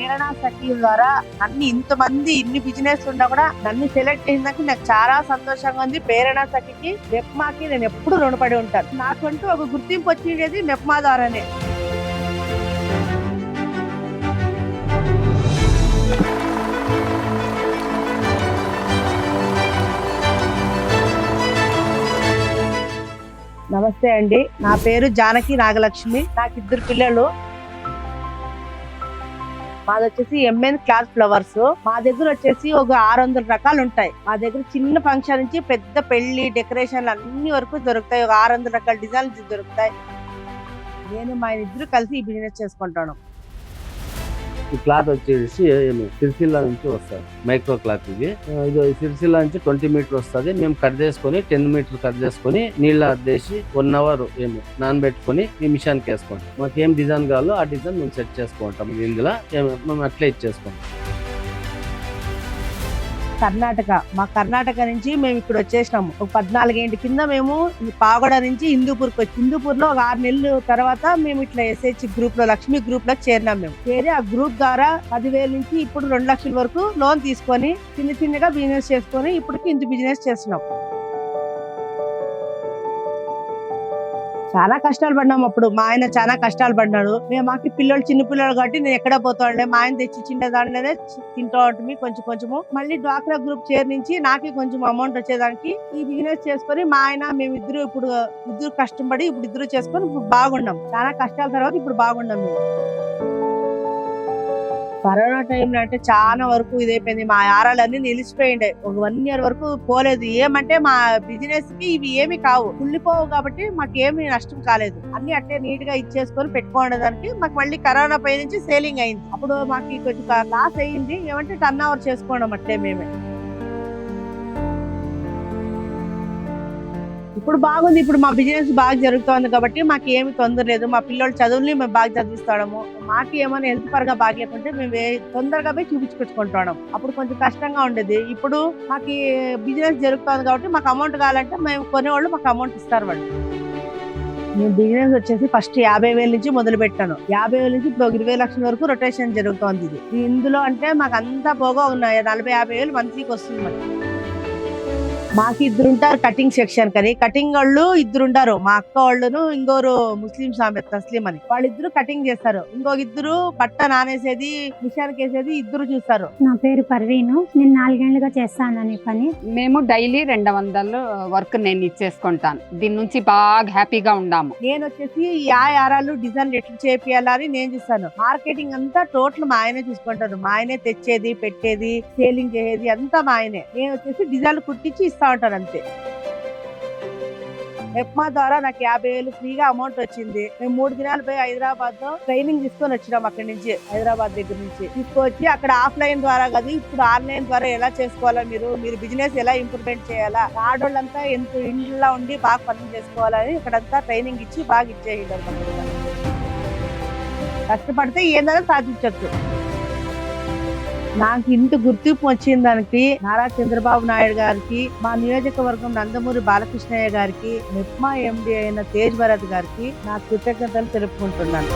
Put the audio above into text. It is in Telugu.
ప్రేరణ సఖీ ద్వారా ఇంతమంది ఇన్ని బిజినెస్ ఉన్నా కూడా నన్ను సెలెక్ట్ చేసినాక నాకు చాలా సంతోషంగా ఉంది. ప్రేరణ సఖికి మెప్మాకి నేను ఎప్పుడు రుణపడి ఉంటాను. నాకంటూ ఒక గుర్తింపు వచ్చేది మెప్మా ద్వారానే. నమస్తే అండి, నా పేరు జానకి నాగలక్ష్మి. నాకు 2 పిల్లలు. మాది వచ్చేసి ఎంఎన్ క్లాత్ ఫ్లవర్స్. మా దగ్గర వచ్చేసి ఒక 600 రకాలు ఉంటాయి. మా దగ్గర చిన్న ఫంక్షన్ నుంచి పెద్ద పెళ్లి డెకరేషన్లు అన్ని వరకు దొరుకుతాయి. ఒక 600 రకాల డిజైన్స్ దొరుకుతాయి. నేను మా ఇద్దరు కలిసి ఈ బిజినెస్ చేసుకుంటాను. ఈ క్లాత్ వచ్చేసి సిరిసిల్ల నుంచి వస్తుంది, మైక్రో క్లాత్. ఇది సిరిసిల్ల నుంచి 20 మీటర్ వస్తుంది. మేము కట్ చేసుకొని 10 మీటర్ కట్ చేసుకొని నీళ్ళ అద్దేసి 1 అవర్ నానబెట్టుకొని ఈ మిషన్కి వేసుకుంటాం. మాకు ఏం డిజైన్ కావాలో ఆ డిజైన్ మేము సెట్ చేసుకుంటాం. ఇందులో మేము అట్లా ఇచ్చేసుకుంటాం. మా కర్ణాటక నుంచి మేము ఇక్కడ వచ్చేసినాము. ఒక 14 ఏళ్ళ కింద మేము పాగొడ నుంచి హిందూపూర్కి వచ్చి, హిందూపూర్ లో ఒక 6 నెలలు తర్వాత మేము ఇట్లా ఎస్హెచ్ గ్రూప్ లో, లక్ష్మీ గ్రూప్ లో చేరినాం. మేము చేరి ఆ గ్రూప్ ద్వారా 10,000 నుంచి ఇప్పుడు 2 లక్షల వరకు లోన్ తీసుకొని చిన్నగా బిజినెస్ చేసుకొని ఇప్పటికి ఇంత బిజినెస్ చేస్తున్నాం. చాలా కష్టాలు పడినాం. అప్పుడు మా ఆయన చాలా కష్టాలు పడినాడు. మాకు పిల్లలు చిన్న పిల్లలు కాబట్టి నేను ఎక్కడ పోతాండే, మా ఆయన తెచ్చి చిన్నదాంట్లోనే తింటూ ఉంటుంది కొంచెము. మళ్ళీ డ్వాక్రా గ్రూప్ చేరి నుంచి నాకే కొంచెం అమౌంట్ వచ్చేదానికి ఈ బిజినెస్ చేసుకొని మా ఆయన మేమిద్దరు ఇద్దరు కష్టపడి ఇప్పుడు ఇద్దరు చేసుకొని ఇప్పుడు బాగున్నాం. చాలా కష్టాల తర్వాత ఇప్పుడు బాగున్నాం. మేము కరోనా టైంలో అంటే చాలా వరకు ఇదైపోయింది. మా ఆరాలన్నీ నిలిచిపోయిండే. ఒక 1 ఇయర్ వరకు పోలేదు. ఏమంటే మా బిజినెస్ కి ఇవి ఏమి కావు, కుళ్ళిపోవు కాబట్టి మాకు ఏమి నష్టం కాలేదు. అన్ని అట్టే నీట్ గా ఇచ్చేసుకొని పెట్టుకోవడానికి మాకు మళ్ళీ కరోనా పై నుంచి సేలింగ్ అయింది. అప్పుడు మాకు కొంచెం లాస్ అయ్యింది. ఏమంటే టర్న్ ఓవర్ చేసుకోవడం అట్లే మేమే. ఇప్పుడు బాగుంది. ఇప్పుడు మా బిజినెస్ బాగా జరుగుతోంది కాబట్టి మాకు ఏమి తొందర లేదు. మా పిల్లల చదువుల్ని మేము బాగా చదివిస్తాము. మాకు ఏమైనా హెల్త్ పరంగా బాగలేకుంటే మేము తొందరగా పోయి చూపించుకొచ్చుకుంటాం. అప్పుడు కొంచెం కష్టంగా ఉండేది. ఇప్పుడు మాకు బిజినెస్ జరుగుతోంది కాబట్టి మాకు అమౌంట్ కావాలంటే మేము కొనేవాళ్ళు మాకు అమౌంట్ ఇస్తారు వాళ్ళు. నేను బిజినెస్ వచ్చేసి ఫస్ట్ 50,000 నుంచి మొదలు పెట్టాను. 50,000 నుంచి ఇప్పుడు 20 లక్షల వరకు రొటేషన్ జరుగుతోంది. ఇది ఇందులో అంటే మాకు అంతా పోగా ఉన్నాయి. 40-50,000 మంత్లీకి వస్తుంది. మాకు 2 ఉంటారు కటింగ్ సెక్షన్ కని. కటింగ్ వాళ్ళు 2 ఉంటారు. మా అక్క వాళ్ళను ఇంకోరు ముస్లింస్ ఆమె తస్లీం అని, వాళ్ళిద్దరు కటింగ్ చేస్తారు. ఇంకొక 2 బట్ట నానేసేది మిషన్ కేసేది 2 చూస్తారు. నా పేరు పర్వీను. నేను 4 ఏళ్లుగా చేస్తాను ఈ పని. మేము డైలీ 200 వర్క్ నేను ఇచ్చేసుకుంటాను. దీని నుంచి బాగా హ్యాపీగా ఉండాము. నేను వచ్చేసి ఆరాలు డిజైన్ ఎట్లా చేపియాలని నేను చూస్తాను. మార్కెటింగ్ అంతా టోటల్ మా ఆయనే చూసుకుంటాను. మా ఆయనే తెచ్చేది పెట్టేది సేలింగ్ చేసేది అంతా మా ఆయనే. నేను వచ్చేసి డిజైన్ కుట్టించి ఇస్తా ఉంటాను అంతే. మెప్మా ద్వారా నాకు 50,000 ఫ్రీగా అమౌంట్ వచ్చింది. మేము 3 దినాలు పోయి హైదరాబాద్ లో ట్రైనింగ్ తీసుకొని వచ్చినాం. అక్కడి నుంచి హైదరాబాద్ దగ్గర నుంచి తీసుకొచ్చి అక్కడ ఆఫ్లైన్ ద్వారా కాదు, ఇప్పుడు ఆన్లైన్ ద్వారా ఎలా చేసుకోవాలా, మీరు బిజినెస్ ఎలా ఇంప్రూవ్మెంట్ చేయాలా, ఆడోళ్ళంతా ఎంత ఇంట్లో ఉండి బాగా పనులు చేసుకోవాలని ఇక్కడంతా ట్రైనింగ్ ఇచ్చి బాగా ఇచ్చేయాలి. కష్టపడితే ఏదైనా సాధించవచ్చు. నాకు ఇంత గుర్తింపు వచ్చిన దానికి నారా చంద్రబాబు నాయుడు గారికి, మా నియోజకవర్గం నందమూరి బాలకృష్ణయ్య గారికి, మెప్మా ఎండి అయిన తేజ్ భరత్ గారికి నా కృతజ్ఞతలు తెలుపుకుంటున్నాను.